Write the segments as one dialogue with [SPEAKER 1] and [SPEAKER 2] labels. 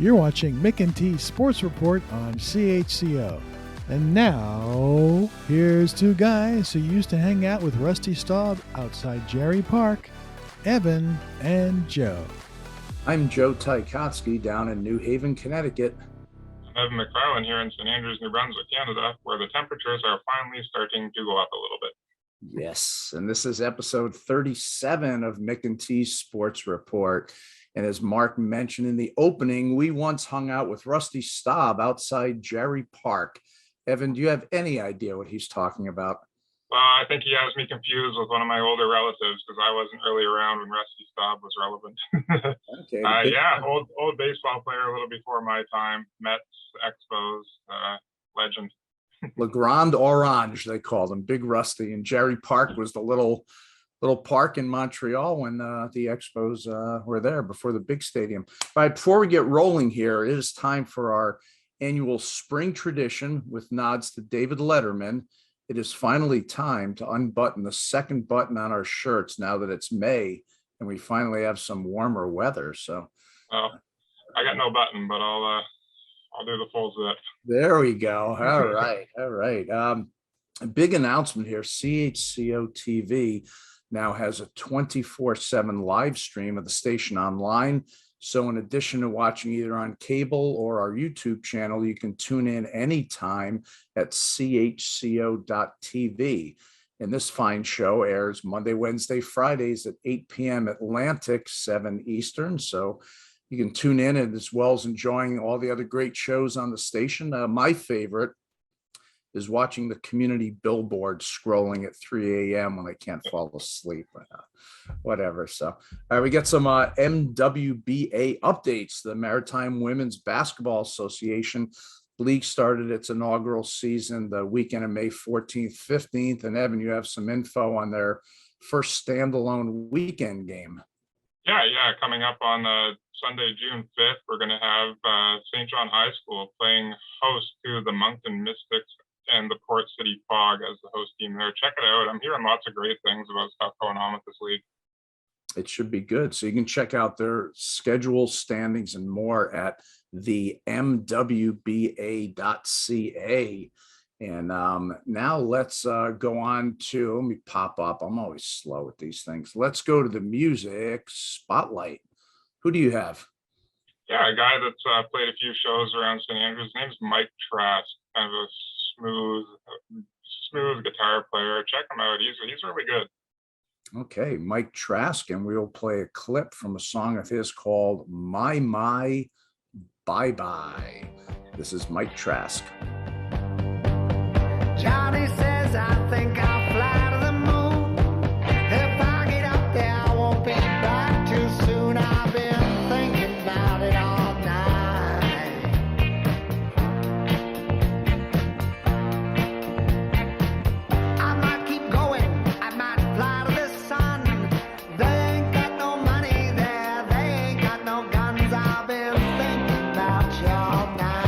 [SPEAKER 1] You're watching Mick and T Sports Report on CHCO. And now, here's two guys who used to hang out with Rusty Staub outside Jerry Park, Evan and Joe.
[SPEAKER 2] I'm Joe Ticotsky down in New Haven, Connecticut.
[SPEAKER 3] I'm Evan McFarlane here in St. Andrews, New Brunswick, Canada, where the temperatures are finally starting to go up a little bit.
[SPEAKER 2] Yes, and this is episode 37 of Mick and T's Sports Report. And as Mark mentioned in the opening, we once hung out with Rusty Staub outside Jerry Park. Evan, do you have any idea what he's talking about?
[SPEAKER 3] I think he has me confused with one of my older relatives because I wasn't really around when Rusty Staub was relevant.
[SPEAKER 2] Okay.
[SPEAKER 3] Yeah, old baseball player, a little before my time. Mets, Expos, legend.
[SPEAKER 2] Le Grand Orange, they called him, Big Rusty. And Jerry Park was the little park in Montreal when the Expos were there before the big stadium. All right, before we get rolling here, it is time for our annual spring tradition with nods to David Letterman. It is finally time to unbutton the second button on our shirts now that it's May and we finally have some warmer weather. So,
[SPEAKER 3] I got no button, but I'll do the full zip.
[SPEAKER 2] There we go. All right. A big announcement here. CHCO-TV now has a 24/7 live stream of the station online. So in addition to watching either on cable or our YouTube channel, you can tune in anytime at CHCO.TV. And this fine show airs Monday, Wednesday, Fridays at 8 p.m. Atlantic, 7 Eastern. So you can tune in, and as well as enjoying all the other great shows on the station. My favorite is watching the community billboard scrolling at 3 a.m. when I can't fall asleep. Whatever. So we got some MWBA updates. The Maritime Women's Basketball Association league started its inaugural season the weekend of May 14th, 15th. And Evan, you have some info on their first standalone weekend game.
[SPEAKER 3] Yeah. Coming up on Sunday, June 5th, we're going to have St. John High School playing host to the Moncton Mystics and the Port City Fog as the host team there. Check it out. I'm hearing lots of great things about stuff going on with this league.
[SPEAKER 2] It should be good. So you can check out their schedule, standings, and more at the mwba.ca. And now let's go on to, let me pop up. I'm always slow with these things. Let's go to the music spotlight. Who do you have?
[SPEAKER 3] Yeah, a guy that's played a few shows around St. Andrews. His name's Mike Trask, kind of a smooth guitar player. Check him out. He's really good.
[SPEAKER 2] Okay, Mike Trask, and we'll play a clip from a song of his called My Bye Bye. This is Mike Trask.
[SPEAKER 4] Johnny says I think I'll fly to the moon. If I get up there, I won't be back too soon. I've been thinking about it all night. I might keep going, I might fly to the sun. They ain't got no money there, they ain't got no guns. I've been thinking about you all night.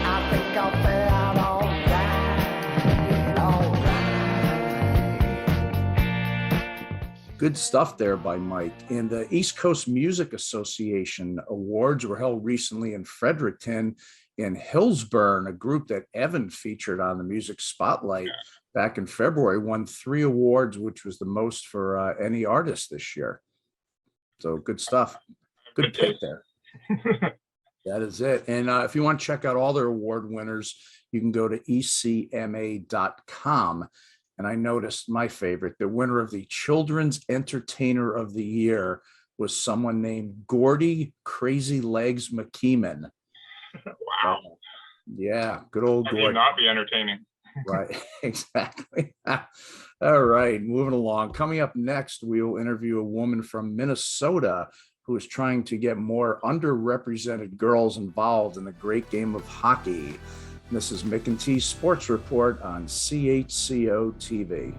[SPEAKER 4] I think I'll fare out all right.
[SPEAKER 2] Good stuff there by Mike. And the East Coast Music Association Awards were held recently in Fredericton. In Hillsburn, a group that Evan featured on the Music Spotlight back in February, won 3 awards, which was the most for any artist this year. So good stuff. Good pick there. That is it. And if you want to check out all their award winners, you can go to ecma.com. And I noticed my favorite, the winner of the Children's Entertainer of the Year was someone named Gordy Crazy Legs McKeeman.
[SPEAKER 3] Wow.
[SPEAKER 2] Yeah, good old
[SPEAKER 3] How
[SPEAKER 2] Gordy.
[SPEAKER 3] could not be entertaining.
[SPEAKER 2] Right, exactly. All right, moving along. Coming up next, we will interview a woman from Minnesota who is trying to get more underrepresented girls involved in the great game of hockey. This is Mick and T's Sports Report on CHCO-TV.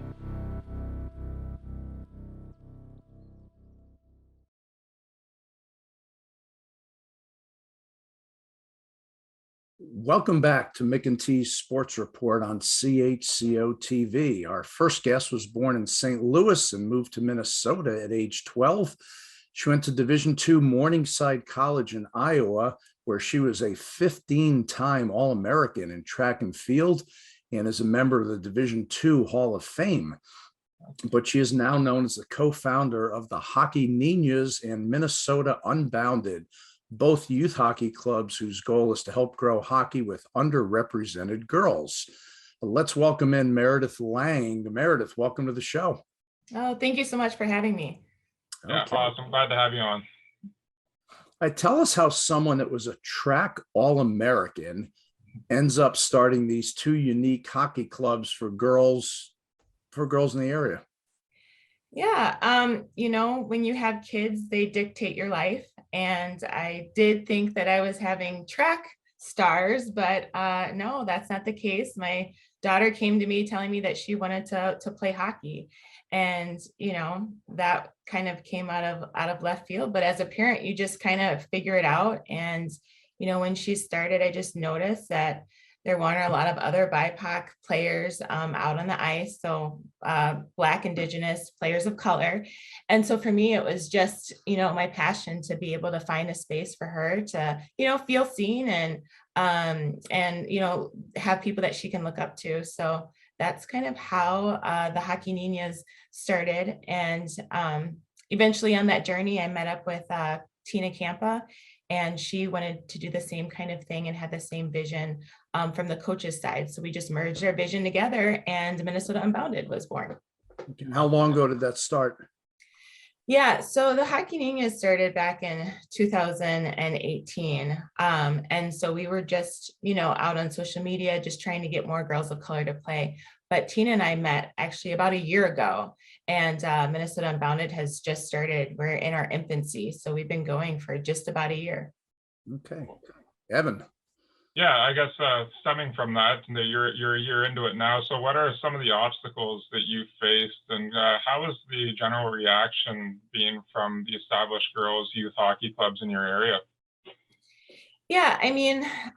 [SPEAKER 2] Welcome back to Mick and T's Sports Report on CHCO-TV. Our first guest was born in St. Louis and moved to Minnesota at age 12. She went to Division II Morningside College in Iowa, where she was a 15-time All-American in track and field and is a member of the Division II Hall of Fame. But she is now known as the co-founder of the Hockey Niñas and Minnesota Unbounded, both youth hockey clubs whose goal is to help grow hockey with underrepresented girls. Let's welcome in Meredith Lang. Meredith, welcome to the show.
[SPEAKER 5] Oh, thank you so much for having me.
[SPEAKER 3] Yeah,
[SPEAKER 2] Okay.
[SPEAKER 3] awesome. Glad to have you on.
[SPEAKER 2] Tell us how someone that was a track All-American ends up starting these two unique hockey clubs for girls in the area.
[SPEAKER 5] Yeah, when you have kids, they dictate your life. And I did think that I was having track stars, but no, that's not the case. My daughter came to me telling me that she wanted to play hockey. And, that kind of came out of left field. But as a parent, you just kind of figure it out. And, when she started, I just noticed that there weren't a lot of other BIPOC players out on the ice. So Black, Indigenous, players of color. And so for me, it was just, my passion to be able to find a space for her to, feel seen and have people that she can look up to. So that's kind of how the Hockey Niñas started. And eventually on that journey, I met up with Tina Campa, and she wanted to do the same kind of thing and had the same vision from the coaches' side. So we just merged our vision together, and Minnesota Unbounded was born.
[SPEAKER 2] How long ago did that start?
[SPEAKER 5] Yeah, so the Hockey Niñas started back in 2018. And so we were just, out on social media, just trying to get more girls of color to play. But Tina and I met actually about a year ago, and Minnesota Unbounded has just started. We're in our infancy. So we've been going for just about a year.
[SPEAKER 2] Okay. Evan.
[SPEAKER 3] Yeah, I guess stemming from that, you're a year into it now. So what are some of the obstacles that you faced, and how has the general reaction been from the established girls' youth hockey clubs in your area?
[SPEAKER 5] Yeah,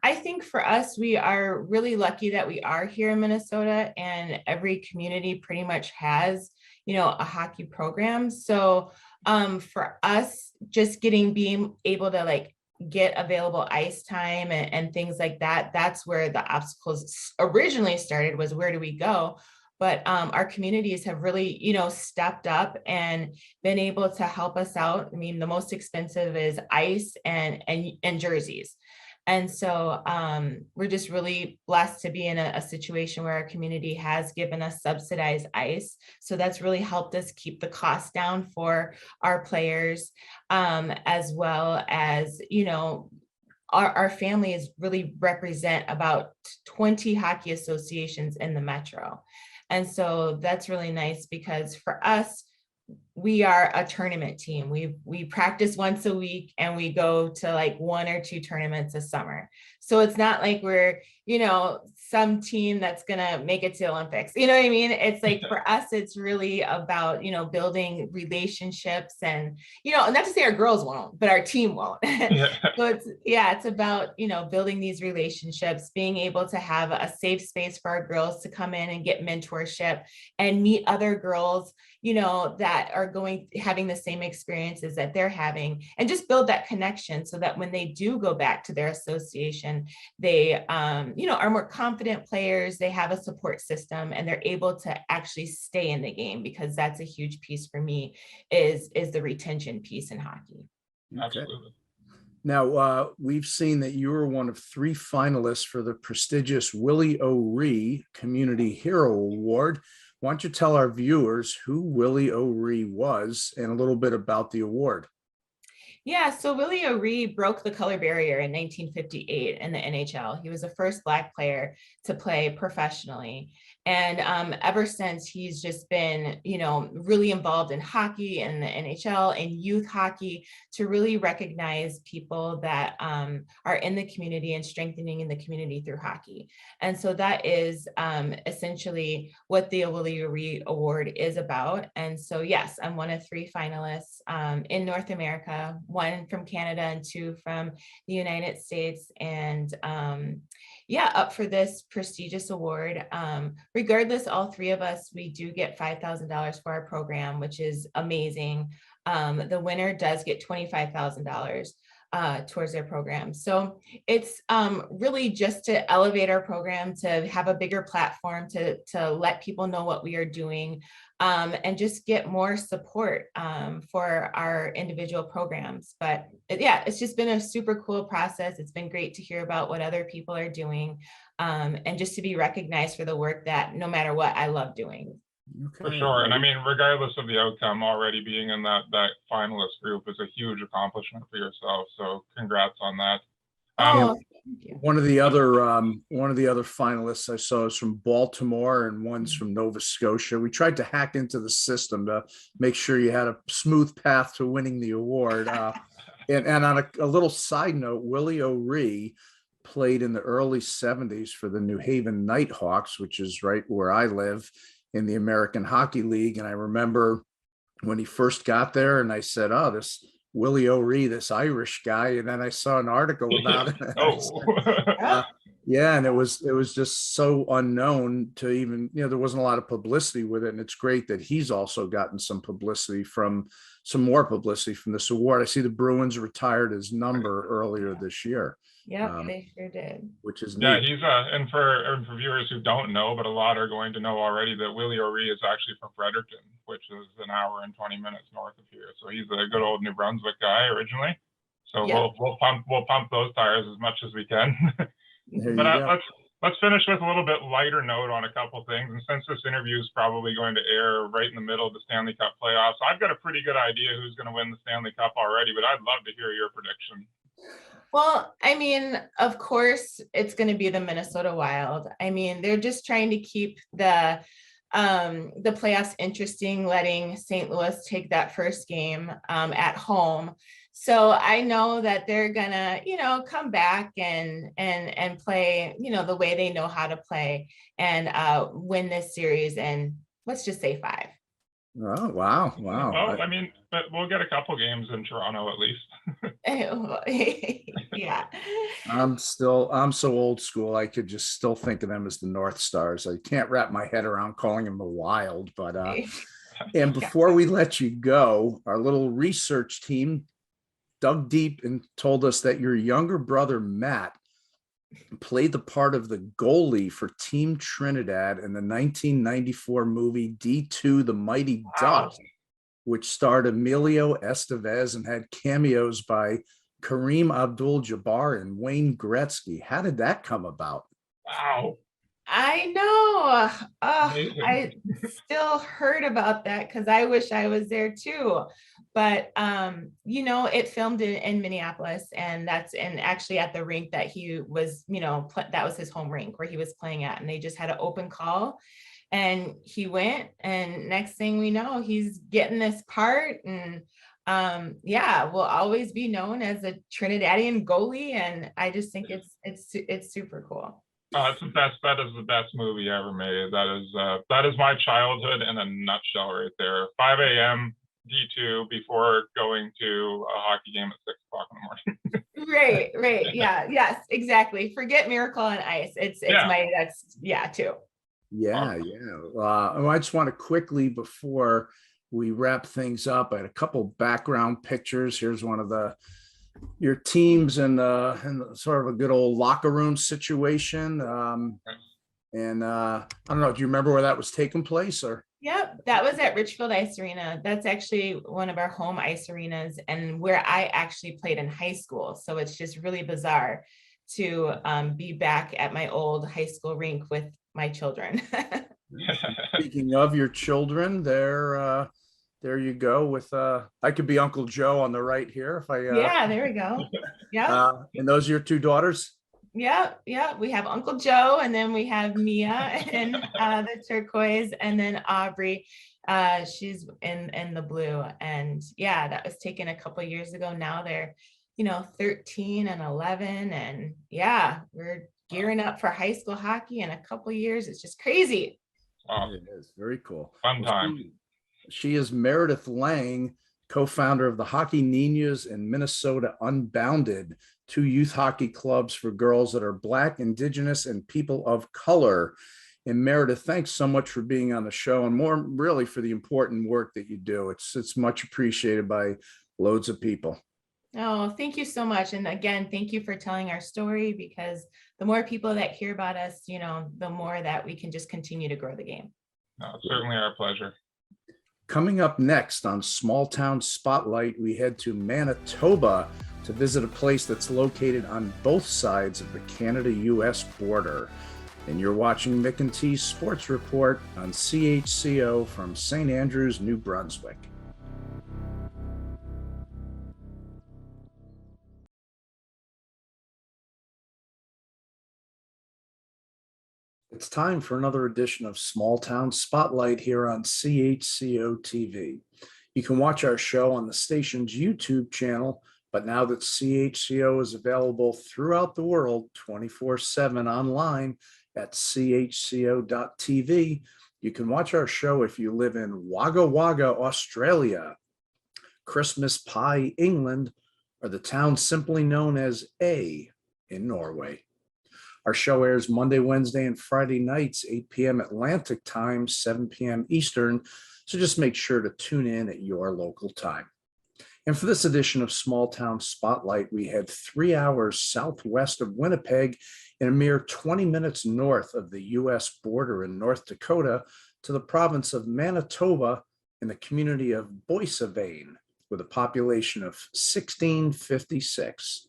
[SPEAKER 5] I think for us, we are really lucky that we are here in Minnesota, and every community pretty much has, a hockey program. So for us, just being able to get available ice time and things like that, that's where the obstacles originally started, was where do we go? But our communities have really, stepped up and been able to help us out. The most expensive is ice and jerseys. And so we're just really blessed to be in a situation where our community has given us subsidized ice. So that's really helped us keep the cost down for our players, as well as, our families really represent about 20 hockey associations in the metro. And so that's really nice, because for us, we are a tournament team. We practice once a week, and we go to 1 or 2 tournaments a summer. So it's not like we're, some team that's gonna make it to Olympics. You know what I mean? It's for us, it's really about, building relationships, and, not to say our girls won't, but our team won't.
[SPEAKER 3] Yeah.
[SPEAKER 5] So it's about, building these relationships, being able to have a safe space for our girls to come in and get mentorship and meet other girls, that are having the same experiences that they're having, and just build that connection so that when they do go back to their association, they, are more confident players, they have a support system, and they're able to actually stay in the game, because that's a huge piece for me is the retention piece in hockey.
[SPEAKER 3] Absolutely.
[SPEAKER 2] Now, we've seen that you were one of 3 finalists for the prestigious Willy O'Ree Community Hero Award. Why don't you tell our viewers who Willy O'Ree was and a little bit about the award?
[SPEAKER 5] Yeah, so Willy O'Ree broke the color barrier in 1958 in the NHL. He was the first Black player to play professionally. And ever since, he's just been, really involved in hockey and the NHL and youth hockey to really recognize people that are in the community and strengthening in the community through hockey. And so that is essentially what the Willy O'Ree Award is about. And so, yes, I'm one of 3 finalists in North America, 1 from Canada and 2 from the United States. And up for this prestigious award. Regardless, all 3 of us, we do get $5,000 for our program, which is amazing. the winner does get $25,000 towards their program. So it's really just to elevate our program, to have a bigger platform, to let people know what we are doing, and just get more support for our individual programs. But yeah, it's just been a super cool process. It's been great to hear about what other people are doing, and just to be recognized for the work that no matter what, I love doing.
[SPEAKER 3] For sure. And I mean, regardless of the outcome, already being in that finalist group is a huge accomplishment for yourself. So congrats on that.
[SPEAKER 5] Oh, thank you.
[SPEAKER 2] One of the other finalists I saw is from Baltimore and one's from Nova Scotia. We tried to hack into the system to make sure you had a smooth path to winning the award. And on a little side note, Willy O'Ree played in the early 70s for the New Haven Nighthawks, which is right where I live, in the American Hockey League. And I remember when he first got there and I said, oh, this Willy O'Ree, this Irish guy. And then I saw an article about it. Yeah. And it was just so unknown to even, there wasn't a lot of publicity with it. And it's great that he's also gotten some more publicity from this award. I see the Bruins retired his number earlier this year.
[SPEAKER 5] Yeah, they sure did.
[SPEAKER 2] Which is
[SPEAKER 3] yeah,
[SPEAKER 2] neat.
[SPEAKER 3] he's and for viewers who don't know, but a lot are going to know already, that Willy O'Ree is actually from Fredericton, which is an hour and 20 minutes north of here. So he's a good old New Brunswick guy originally. So
[SPEAKER 5] Yeah.
[SPEAKER 3] we'll pump those tires as much as we can.
[SPEAKER 2] There you
[SPEAKER 3] But
[SPEAKER 2] go.
[SPEAKER 3] let's finish with a little bit lighter note on a couple things. And since this interview is probably going to air right in the middle of the Stanley Cup playoffs, I've got a pretty good idea who's going to win the Stanley Cup already, but I'd love to hear your prediction.
[SPEAKER 5] Well, I mean, of course, it's going to be the Minnesota Wild. I mean, they're just trying to keep the playoffs interesting, letting St. Louis take that first game at home. So I know that they're gonna, come back and play, the way they know how to play, and win this series. And let's just say 5.
[SPEAKER 2] Oh, wow.
[SPEAKER 3] Well, I mean, but we'll get a couple games in Toronto at least.
[SPEAKER 5] Yeah.
[SPEAKER 2] I'm so old school. I could just still think of them as the North Stars. I can't wrap my head around calling them the Wild, but and before we let you go, our little research team dug deep and told us that your younger brother, Matt, played the part of the goalie for Team Trinidad in the 1994 movie D2, The Mighty Ducks, which starred Emilio Estevez and had cameos by Kareem Abdul-Jabbar and Wayne Gretzky. How did that come about?
[SPEAKER 3] Wow.
[SPEAKER 5] I know. I still heard about that because I wish I was there too. But it filmed in Minneapolis, and that's actually at the rink that he was, that was his home rink where he was playing at, and they just had an open call, and he went, and next thing we know, he's getting this part, and will always be known as a Trinidadian goalie, and I just think it's super cool.
[SPEAKER 3] It's the best. That is the best movie ever made. That is my childhood in a nutshell right there. 5 a.m. D2 before going to a hockey game at 6 o'clock in the morning.
[SPEAKER 5] Right. Yeah. Yes, exactly. Forget Miracle on Ice. It's too.
[SPEAKER 2] Yeah. I just want to quickly, before we wrap things up, I had a couple background pictures. Here's one of your teams in sort of a good old locker room situation. And I don't know, do you remember where that was taking place, or?
[SPEAKER 5] Yep, that was at Richfield Ice Arena. That's actually one of our home ice arenas, and where I actually played in high school. So it's just really bizarre to be back at my old high school rink with my children.
[SPEAKER 2] Speaking of your children, there you go. With I could be Uncle Joe on the right here if I.
[SPEAKER 5] Yeah, there we go. Yeah.
[SPEAKER 2] And those are your 2 daughters?
[SPEAKER 5] Yeah. We have Uncle Joe, and then we have Mia and the turquoise, and then Aubrey. She's in the blue, and yeah, that was taken a couple years ago. Now they're 13 and 11, and yeah, we're gearing up for high school hockey in a couple years. It's just crazy.
[SPEAKER 2] It is very cool.
[SPEAKER 3] Fun time.
[SPEAKER 2] She is Meredith Lang, co-founder of the Hockey Niñas in Minnesota Unbounded, 2 youth hockey clubs for girls that are Black, Indigenous, and people of color. And Meredith, thanks so much for being on the show, and more really for the important work that you do. It's much appreciated by loads of people.
[SPEAKER 5] Oh, thank you so much. And again, thank you for telling our story, because the more people that hear about us, the more that we can just continue to grow the game.
[SPEAKER 3] No, it's certainly our pleasure.
[SPEAKER 2] Coming up next on Small Town Spotlight, we head to Manitoba to visit a place that's located on both sides of the Canada-US border. And you're watching Mick and T's Sports Report on CHCO from St. Andrews, New Brunswick. It's time for another edition of Small Town Spotlight here on CHCO-TV. You can watch our show on the station's YouTube channel, but now that CHCO is available throughout the world 24/7 online at chco.tv, you can watch our show if you live in Wagga Wagga, Australia, Christmas Pie, England, or the town simply known as A in Norway. Our show airs Monday, Wednesday, and Friday nights, 8 p.m. Atlantic time, 7 p.m. Eastern. So just make sure to tune in at your local time. And for this edition of Small Town Spotlight, we head 3 hours southwest of Winnipeg and a mere 20 minutes north of the U.S. border in North Dakota to the province of Manitoba in the community of Boissevain with a population of 1,656.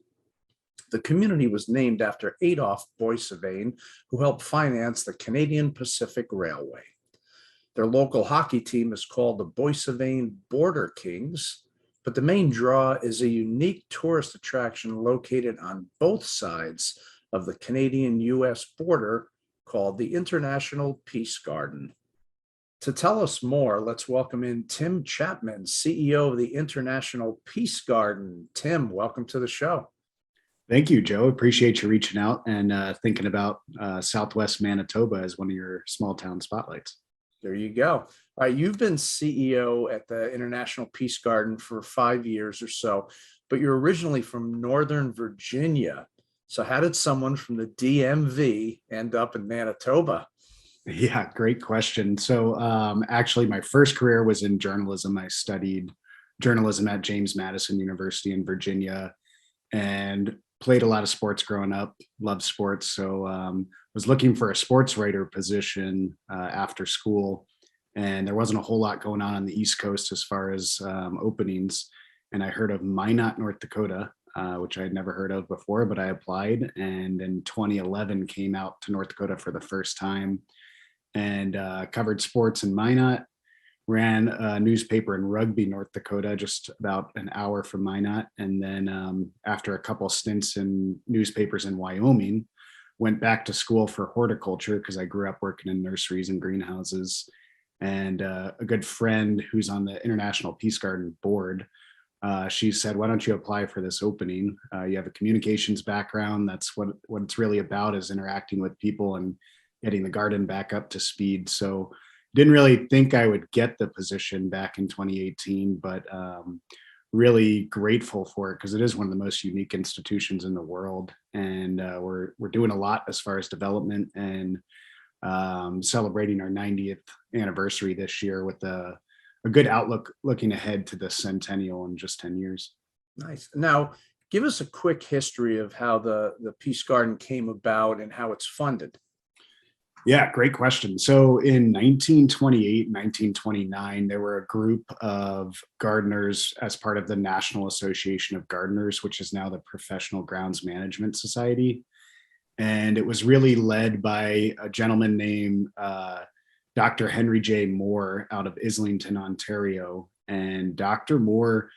[SPEAKER 2] The community was named after Adolphe Boissevain, who helped finance the Canadian Pacific Railway. Their local hockey team is called the Boissevain Border Kings, but the main draw is a unique tourist attraction located on both sides of the Canadian-US border called the International Peace Garden. To tell us more, let's welcome in Tim Chapman, CEO of the International Peace Garden. Tim, welcome to the show.
[SPEAKER 6] Thank you, Joe. Appreciate you reaching out and thinking about Southwest Manitoba as one of your small town spotlights.
[SPEAKER 2] There you go. All right, you've been CEO at the International Peace Garden for 5 years or so, but you're originally from Northern Virginia. So how did someone from the DMV end up in Manitoba?
[SPEAKER 6] Yeah, great question. So actually, my first career was in journalism. I studied journalism at James Madison University in Virginia and played a lot of sports growing up, loved sports. So was looking for a sports writer position after school. And there wasn't a whole lot going on the East Coast as far as openings. And I heard of Minot, North Dakota, which I had never heard of before, but I applied. And in 2011 came out to North Dakota for the first time and covered sports in Minot. Ran a newspaper in Rugby, North Dakota, just about an hour from Minot. And then after a couple stints in newspapers in Wyoming, went back to school for horticulture because I grew up working in nurseries and greenhouses. And a good friend who's on the International Peace Garden board, she said, why don't you apply for this opening? You have a communications background. That's what it's really about, is interacting with people and getting the garden back up to speed. So didn't really think I would get the position back in 2018, but really grateful for it because it is one of the most unique institutions in the world. And we're doing a lot as far as development and celebrating our 90th anniversary this year with a good outlook looking ahead to the centennial in just 10 years.
[SPEAKER 2] Nice. Now, give us a quick history of how the Peace Garden came about and how it's funded.
[SPEAKER 6] Yeah, great question. So in 1928, 1929, there were a group of gardeners as part of the National Association of Gardeners, which is now the Professional Grounds Management Society. And it was really led by a gentleman named Dr. Henry J. Moore out of Islington, Ontario. And Dr. Moore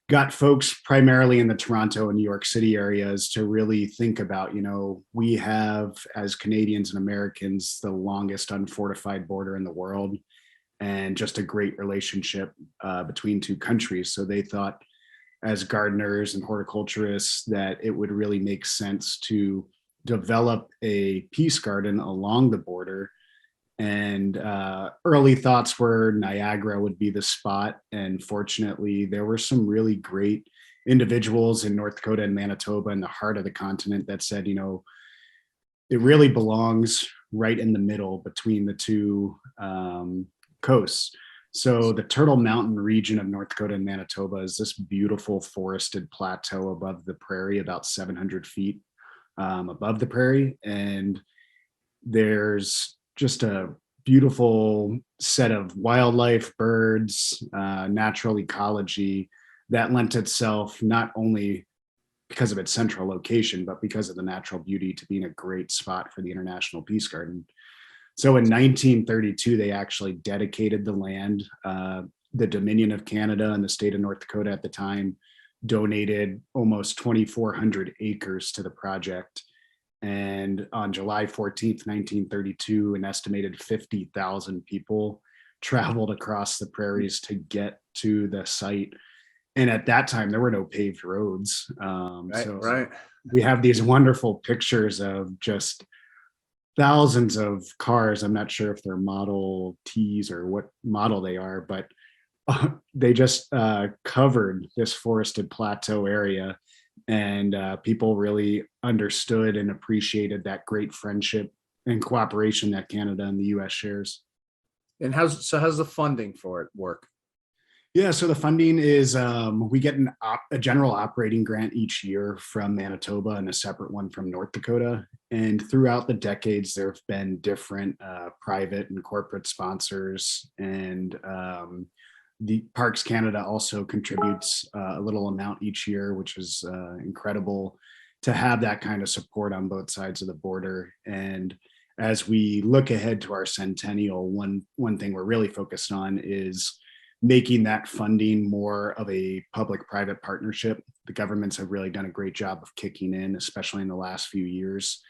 [SPEAKER 6] got folks primarily in the Toronto and New York City areas to really think about, we have, as Canadians and Americans, the longest unfortified border in the world and just a great relationship between two countries. So they thought, as gardeners and horticulturists, that it would really make sense to develop a peace garden along the border. And early thoughts were Niagara would be the spot. And fortunately, there were some really great individuals in North Dakota and Manitoba in the heart of the continent that said, it really belongs right in the middle between the two coasts. So the Turtle Mountain region of North Dakota and Manitoba is this beautiful forested plateau above the prairie, about 700 feet above the prairie. And there's just a beautiful set of wildlife, birds, natural ecology that lent itself not only because of its central location, but because of the natural beauty to being a great spot for the International Peace Garden. So in 1932, they actually dedicated the land. The Dominion of Canada and the state of North Dakota at the time donated almost 2,400 acres to the project. And on July 14th, 1932, an estimated 50,000 people traveled across the prairies to get to the site. And at that time, there were no paved roads.
[SPEAKER 2] Right.
[SPEAKER 6] We have these wonderful pictures of just thousands of cars. I'm not sure if they're Model Ts or what model they are, but they just covered this forested plateau area. And people really understood and appreciated that great friendship and cooperation that Canada and the US shares.
[SPEAKER 2] And how's the funding for it work?
[SPEAKER 6] Yeah, so the funding is we get a general operating grant each year from Manitoba and a separate one from North Dakota. And throughout the decades, there have been different private and corporate sponsors. And the Parks Canada also contributes a little amount each year, which is incredible to have that kind of support on both sides of the border. And as we look ahead to our centennial, one thing we're really focused on is making that funding more of a public-private partnership. The governments have really done a great job of kicking in, especially in the last few years.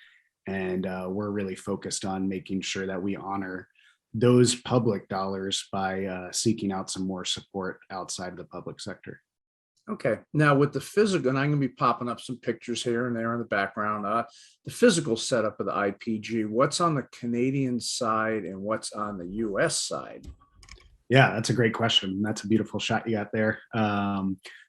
[SPEAKER 6] And we're really focused on making sure that we honor those public dollars by seeking out some more support outside of the public sector.
[SPEAKER 2] Okay, now with the physical, and I'm going to be popping up some pictures here and there in the background, the physical setup of the IPG, what's on the Canadian side and what's on the US side?
[SPEAKER 6] Yeah, that's a great question. That's a beautiful shot you got there.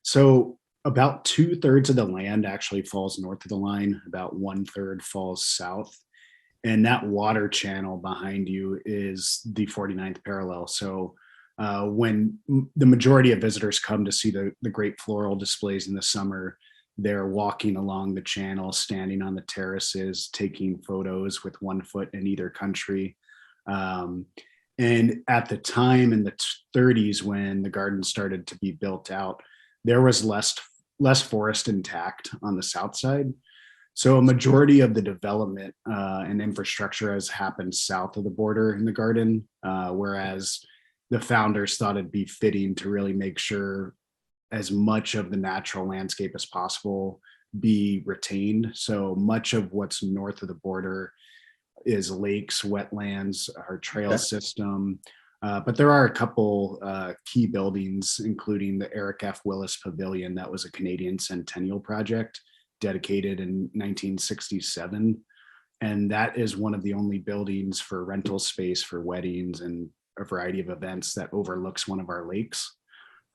[SPEAKER 6] So about 2/3 of the land actually falls north of the line, about 1/3 falls south. And that water channel behind you is the 49th parallel. So when the majority of visitors come to see the great floral displays in the summer, they're walking along the channel, standing on the terraces, taking photos with one foot in either country. And at the time in the 30s, when the garden started to be built out, there was less forest intact on the south side. So a majority of the development and infrastructure has happened south of the border in the garden, whereas the founders thought it'd be fitting to really make sure as much of the natural landscape as possible be retained. So much of what's north of the border is lakes, wetlands, our trail system. But there are a couple key buildings, including the Eric F. Willis Pavilion. That was a Canadian Centennial project dedicated in 1967. And that is one of the only buildings for rental space for weddings and a variety of events that overlooks one of our lakes.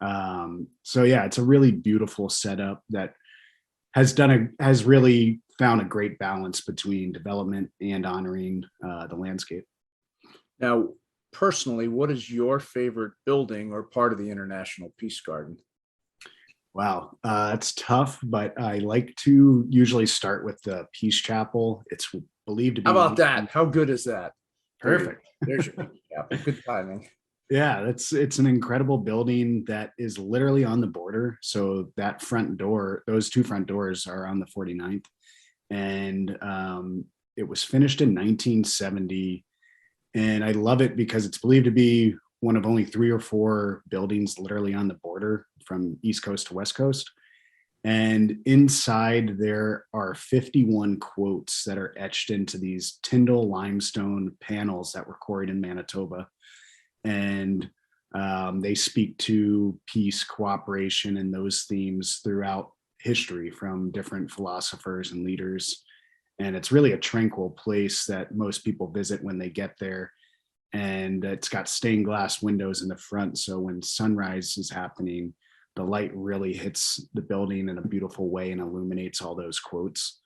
[SPEAKER 6] So yeah, it's a really beautiful setup that has really found a great balance between development and honoring the landscape.
[SPEAKER 2] Now, personally, what is your favorite building or part of the International Peace Garden?
[SPEAKER 6] Wow, that's tough, but I like to usually start with the Peace Chapel. It's believed to be.
[SPEAKER 2] How about that? How good is that?
[SPEAKER 6] Perfect.
[SPEAKER 2] There's your Peace Chapel. Good timing.
[SPEAKER 6] Yeah, it's an incredible building that is literally on the border. So that front door, those two front doors are on the 49th. And it was finished in 1970. And I love it because it's believed to be one of only 3 or 4 buildings literally on the border from East Coast to West Coast. And inside there are 51 quotes that are etched into these Tyndall limestone panels that were quarried in Manitoba. And they speak to peace, cooperation, and those themes throughout history from different philosophers and leaders. And it's really a tranquil place that most people visit when they get there. And it's got stained glass windows in the front. So when sunrise is happening, the light really hits the building in a beautiful way and illuminates all those quotes.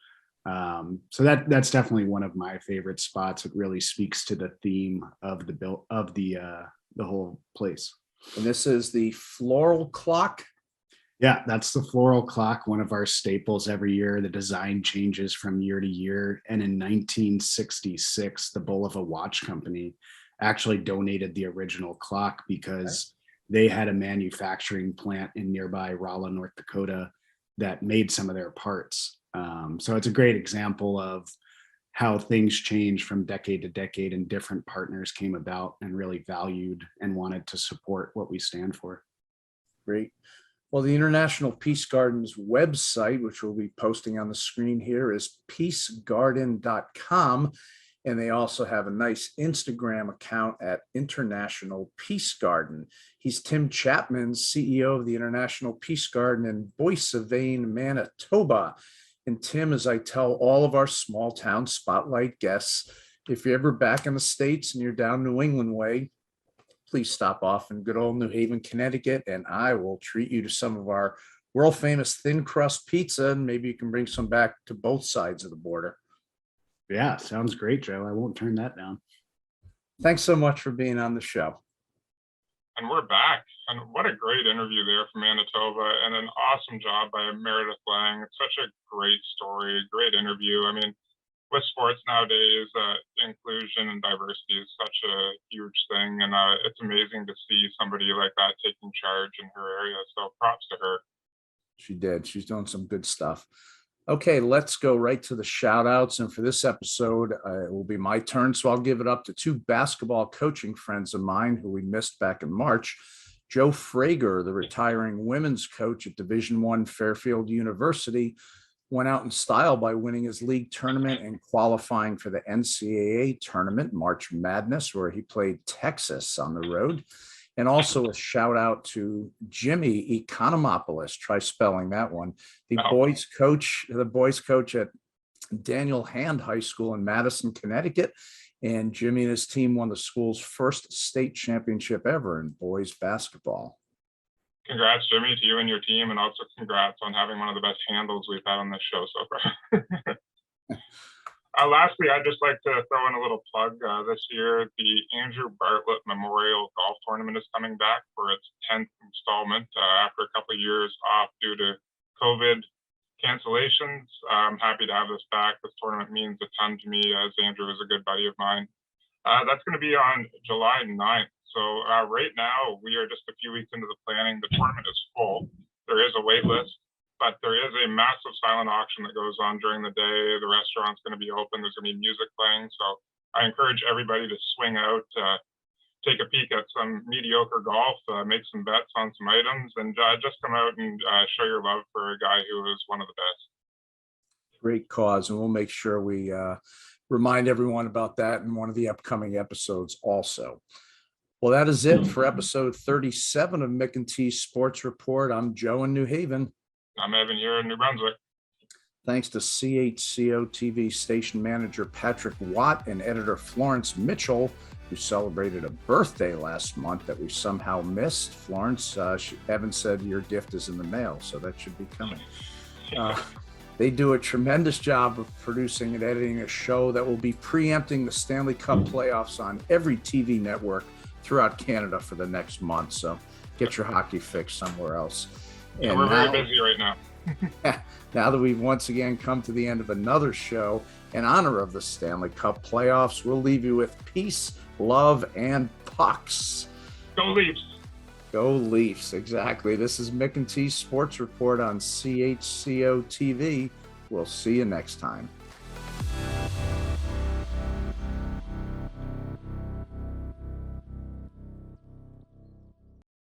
[SPEAKER 6] So that's definitely one of my favorite spots. It really speaks to the theme of the whole place.
[SPEAKER 2] And this is the Floral Clock.
[SPEAKER 6] Yeah, that's the Floral Clock, one of our staples every year. The design changes from year to year. And in 1966, the Boissevain Watch Company actually donated the original clock because they had a manufacturing plant in nearby Rolla, North Dakota that made some of their parts. So it's a great example of how things change from decade to decade and different partners came about and really valued and wanted to support what we stand for.
[SPEAKER 2] Great. Well, the International Peace Garden's website, which we'll be posting on the screen here, is peacegarden.com. And they also have a nice Instagram account at International Peace Garden. He's Tim Chapman, CEO of the International Peace Garden in Boissevain, Manitoba. And Tim, as I tell all of our small town spotlight guests, if you're ever back in the States and you're down New England way, please stop off in good old New Haven, Connecticut, and I will treat you to some of our world famous thin crust pizza, and maybe you can bring some back to both sides of the border.
[SPEAKER 6] Yeah, sounds great, Joe. I won't turn that down.
[SPEAKER 2] Thanks so much for being on the show.
[SPEAKER 3] And we're back. And what a great interview there from Manitoba, and an awesome job by Meredith Lang. It's such a great story, great interview. I mean, with sports nowadays, inclusion and diversity is such a huge thing. And it's amazing to see somebody like that taking charge in her area. So props to her.
[SPEAKER 2] She did. She's doing some good stuff. Okay, let's go right to the shout outs. And for this episode, it will be my turn. So I'll give it up to two basketball coaching friends of mine who we missed back in March. Joe Frager, the retiring women's coach at Division I Fairfield University, went out in style by winning his league tournament and qualifying for the NCAA tournament, March Madness, where he played Texas on the road. And also a shout out to Jimmy Economopoulos, try spelling that one, the boys coach at Daniel Hand High School in Madison, Connecticut. And Jimmy and his team won the school's first state championship ever in boys basketball.
[SPEAKER 3] Congrats, Jimmy, to you and your team, and also congrats on having one of the best handles we've had on this show so far. Lastly, I'd just like to throw in a little plug. This year, the Andrew Bartlett Memorial Golf Tournament is coming back for its 10th installment after a couple of years off due to COVID cancellations. I'm happy to have this back. This tournament means a ton to me, as Andrew is a good buddy of mine. That's going to be on July 9th. So right now, we are just a few weeks into the planning. The tournament is full. There is a wait list, but there is a massive silent auction that goes on during the day. The restaurant's going to be open. There's going to be music playing. So I encourage everybody to swing out, take a peek at some mediocre golf, make some bets on some items, and just come out and show your love for a guy who is one of the best.
[SPEAKER 2] Great cause. And we'll make sure we remind everyone about that in one of the upcoming episodes also. Well, that is it for episode 37 of Mick and T's Sports Report. I'm Joe in New Haven.
[SPEAKER 3] I'm Evan here in New Brunswick.
[SPEAKER 2] Thanks to CHCO-TV station manager Patrick Watt and editor Florence Mitchell, who celebrated a birthday last month that we somehow missed. Florence, Evan said your gift is in the mail, so that should be coming. They do a tremendous job of producing and editing a show that will be preempting the Stanley Cup playoffs on every TV network throughout Canada for the next month. So get your hockey fix somewhere else.
[SPEAKER 3] And we're very busy right now.
[SPEAKER 2] Now that we've once again come to the end of another show in honor of the Stanley Cup playoffs, we'll leave you with peace, love, and pucks.
[SPEAKER 3] Go Leafs.
[SPEAKER 2] Go Leafs, exactly. This is Mick and T's Sports Report on CHCO-TV. We'll see you next time.